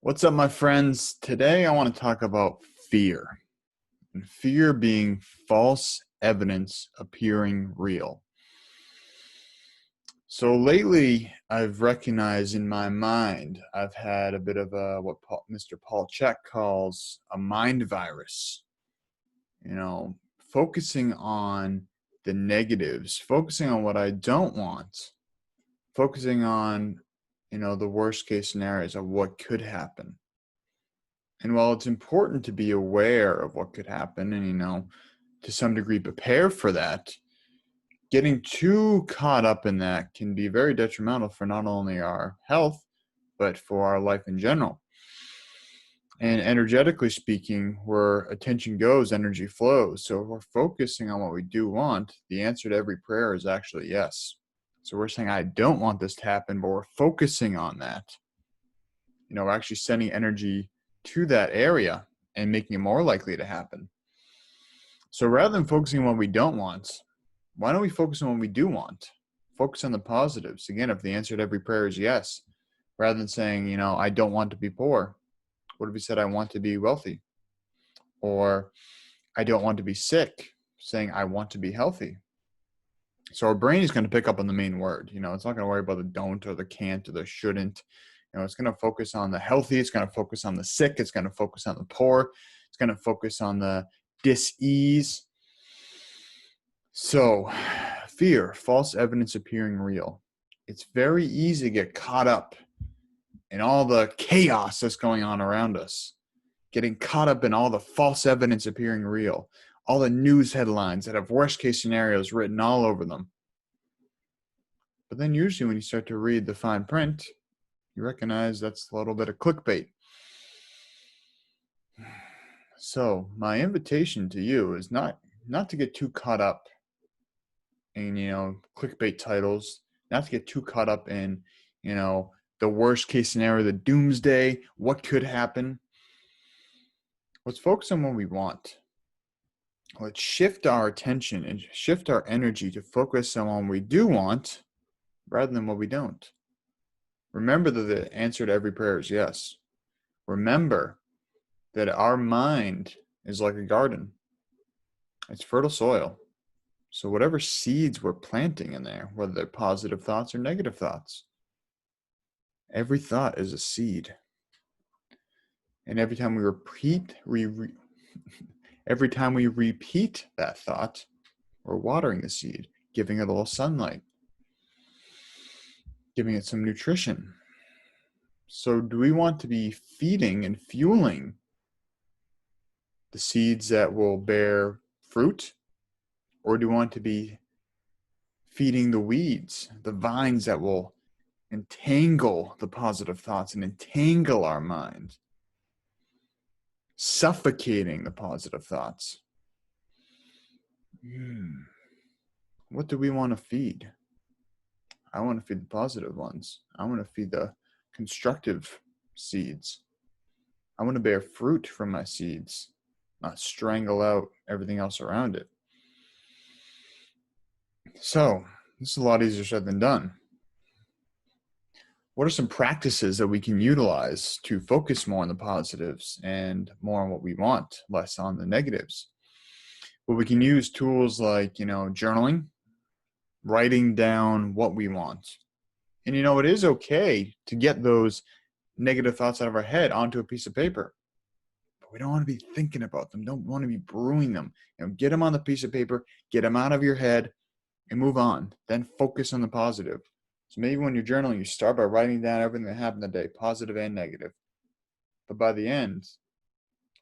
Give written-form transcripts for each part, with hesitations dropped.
What's up, my friends? Today I want to talk about fear, and fear being false evidence appearing real. So lately, I've recognized in my mind, I've had a bit of what Mr. Paul Chek calls a mind virus. Focusing on the negatives, focusing on what I don't want, focusing on, the worst case scenarios of what could happen. And while it's important to be aware of what could happen and, to some degree prepare for that, getting too caught up in that can be very detrimental for not only our health, but for our life in general. And energetically speaking, where attention goes, energy flows. So if we're focusing on what we do want, the answer to every prayer is actually yes. So we're saying, I don't want this to happen, but we're focusing on that. We're actually sending energy to that area and making it more likely to happen. So rather than focusing on what we don't want, why don't we focus on what we do want? Focus on the positives. Again, if the answer to every prayer is yes, rather than saying, I don't want to be poor, what if we said, I want to be wealthy? Or I don't want to be sick, saying, I want to be healthy. So our brain is going to pick up on the main word. It's not going to worry about the don't or the can't or the shouldn't. It's going to focus on the healthy. It's going to focus on the sick. It's going to focus on the poor. It's going to focus on the dis-ease. So fear, false evidence appearing real. It's very easy to get caught up in all the chaos that's going on around us, getting caught up in all the false evidence appearing real, all the news headlines that have worst case scenarios written all over them. But then usually when you start to read the fine print, you recognize that's a little bit of clickbait. So my invitation to you is not to get too caught up in, clickbait titles, not to get too caught up in, the worst case scenario, the doomsday, what could happen. Let's focus on what we want. Let's shift our attention and shift our energy to focus on what we do want rather than what we don't. Remember that the answer to every prayer is yes. Remember that our mind is like a garden. It's fertile soil. So whatever seeds we're planting in there, whether they're positive thoughts or negative thoughts, every thought is a seed. And every time we repeat that thought, we're watering the seed, giving it a little sunlight, giving it some nutrition. So do we want to be feeding and fueling the seeds that will bear fruit? Or do we want to be feeding the weeds, the vines that will entangle the positive thoughts and entangle our mind, suffocating the positive thoughts? What do we want to feed? I want to feed the positive ones. I want to feed the constructive seeds. I want to bear fruit from my seeds, not strangle out everything else around it. So this is a lot easier said than done. What are some practices that we can utilize to focus more on the positives and more on what we want, less on the negatives? Well, we can use tools like, journaling, writing down what we want. And, it is okay to get those negative thoughts out of our head onto a piece of paper. But we don't want to be thinking about them. Don't want to be brewing them. Get them on the piece of paper, get them out of your head, and move on. Then focus on the positive. So maybe when you're journaling, you start by writing down everything that happened that day, positive and negative. But by the end,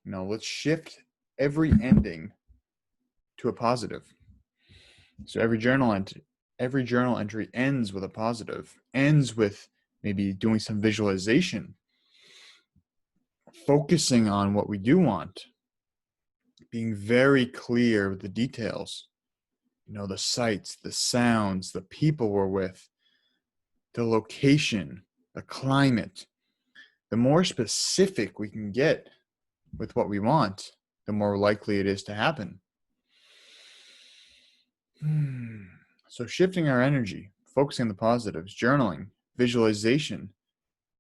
let's shift every ending to a positive. So every journal entry ends with a positive, ends with maybe doing some visualization, focusing on what we do want, being very clear with the details, the sights, the sounds, the people we're with, the location, the climate. The more specific we can get with what we want, the more likely it is to happen. So shifting our energy, focusing on the positives, journaling, visualization,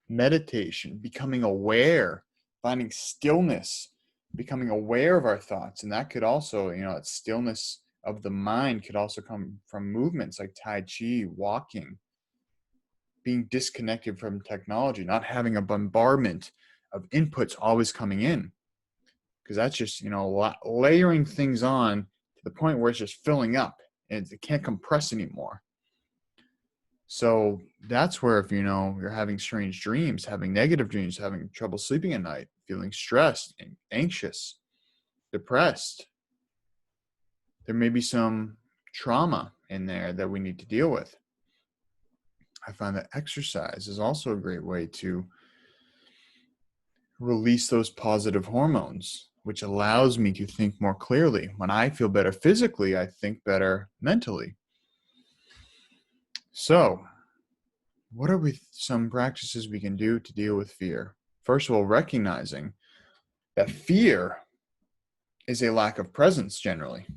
meditation, becoming aware, finding stillness, becoming aware of our thoughts. And that could also, that stillness of the mind could also come from movements like Tai Chi, walking, being disconnected from technology, not having a bombardment of inputs always coming in. Because that's just, layering things on to the point where it's just filling up and it can't compress anymore. So that's where if, you're having strange dreams, having negative dreams, having trouble sleeping at night, feeling stressed and anxious, depressed, there may be some trauma in there that we need to deal with. I find that exercise is also a great way to release those positive hormones, which allows me to think more clearly. When I feel better physically, I think better mentally. So, what are some practices we can do to deal with fear? First of all, recognizing that fear is a lack of presence generally.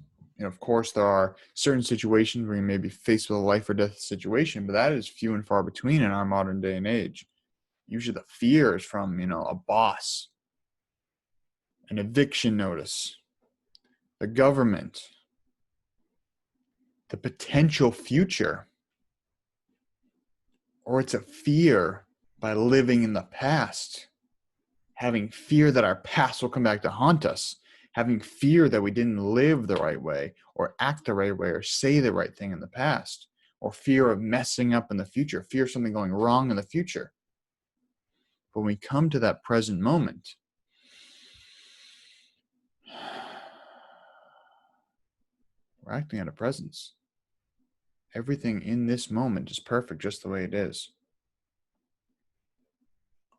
Of course, there are certain situations where you may be faced with a life or death situation, but that is few and far between in our modern day and age. Usually the fear is from, a boss, an eviction notice, the government, the potential future, or it's a fear by living in the past, having fear that our past will come back to haunt us, having fear that we didn't live the right way or act the right way or say the right thing in the past, or fear of messing up in the future, fear of something going wrong in the future. But when we come to that present moment, we're acting out of presence. Everything in this moment is perfect just the way it is.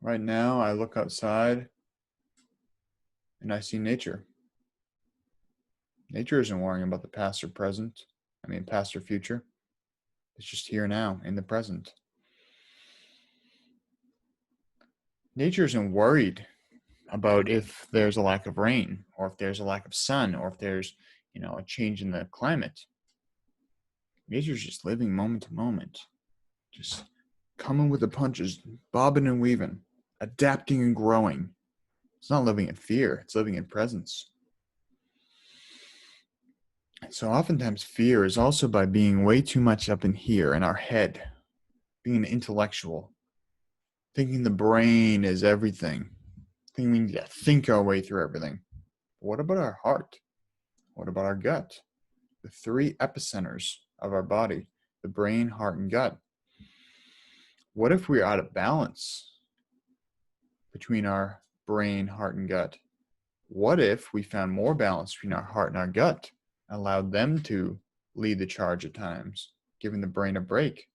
Right now, I look outside and I see nature. Nature isn't worrying about the past or past or future. It's just here now in the present. Nature isn't worried about if there's a lack of rain or if there's a lack of sun or if there's, a change in the climate. Nature's just living moment to moment, just coming with the punches, bobbing and weaving, adapting and growing. It's not living in fear, it's living in presence. So oftentimes fear is also by being way too much up in here in our head, being an intellectual, thinking the brain is everything, thinking we need to think our way through everything. What about our heart? What about our gut? The three epicenters of our body, the brain, heart, and gut. What if we're out of balance between our brain, heart, and gut? What if we found more balance between our heart and our gut, allowed them to lead the charge at times, giving the brain a break?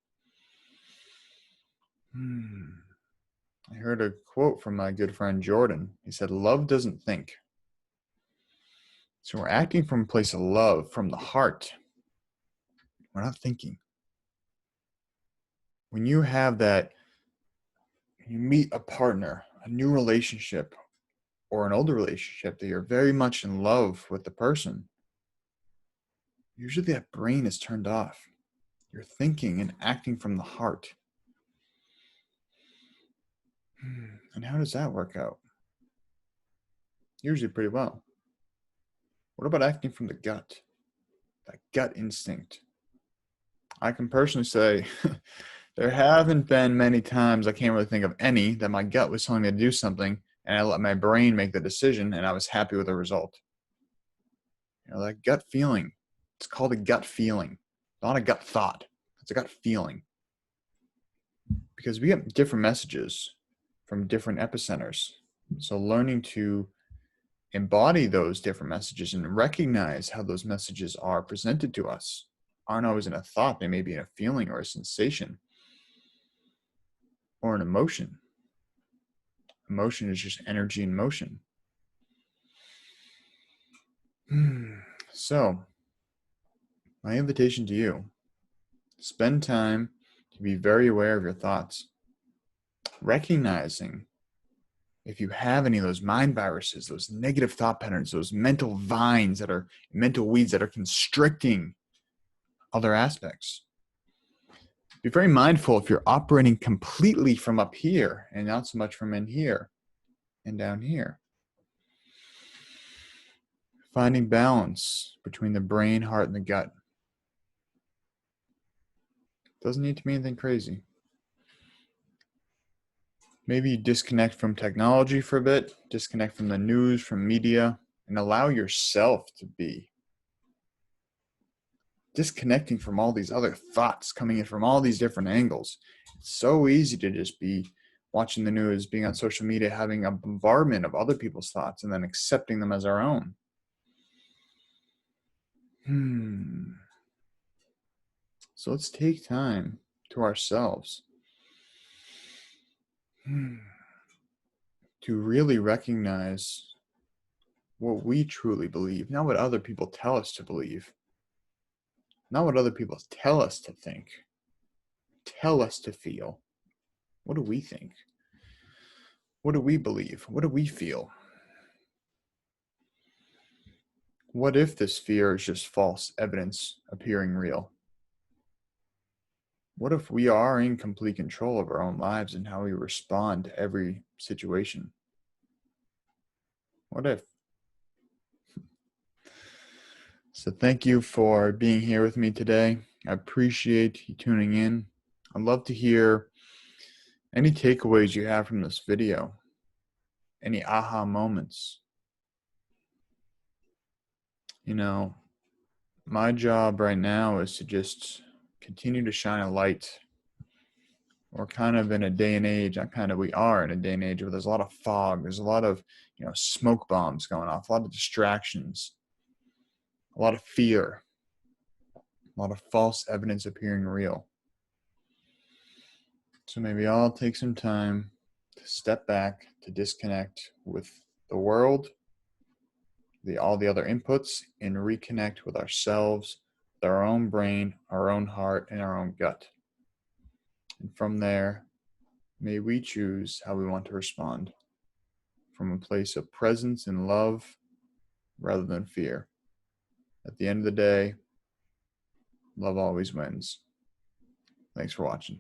I heard a quote from my good friend Jordan. He said, "Love doesn't think." So we're acting from a place of love, from the heart. We're not thinking. When you have that, you meet a partner, a new relationship, or an older relationship that you're very much in love with the person, usually that brain is turned off. You're thinking and acting from the heart. And how does that work out? Usually pretty well. What about acting from the gut? That gut instinct. I can personally say there haven't been many times, I can't really think of any, that my gut was telling me to do something and I let my brain make the decision and I was happy with the result. That gut feeling, it's called a gut feeling, not a gut thought. It's a gut feeling. Because we get different messages from different epicenters. So learning to embody those different messages and recognize how those messages are presented to us aren't always in a thought. They may be in a feeling or a sensation or an emotion. Emotion is just energy in motion. So, my invitation to you, spend time to be very aware of your thoughts, recognizing if you have any of those mind viruses, those negative thought patterns, those mental vines mental weeds that are constricting other aspects. Be very mindful if you're operating completely from up here and not so much from in here and down here. Finding balance between the brain, heart, and the gut. Doesn't need to be anything crazy. Maybe you disconnect from technology for a bit, disconnect from the news, from media, and allow yourself to be. Disconnecting from all these other thoughts coming in from all these different angles. It's so easy to just be watching the news, being on social media, having a bombardment of other people's thoughts, and then accepting them as our own. So let's take time to ourselves to really recognize what we truly believe, not what other people tell us to believe, not what other people tell us to think, tell us to feel. What do we think? What do we believe? What do we feel? What if this fear is just false evidence appearing real? What if we are in complete control of our own lives and how we respond to every situation? What if? So thank you for being here with me today. I appreciate you tuning in. I'd love to hear any takeaways you have from this video, any aha moments. You know, my job right now is to just continue to shine a light. We're kind of in a day and age, we are in a day and age where there's a lot of fog, there's a lot of, smoke bombs going off, a lot of distractions, a lot of fear, a lot of false evidence appearing real. So maybe I'll take some time to step back, to disconnect with the world, all the other inputs, and reconnect with ourselves, with our own brain, our own heart, and our own gut. And from there, may we choose how we want to respond from a place of presence and love rather than fear. At the end of the day, love always wins. Thanks for watching.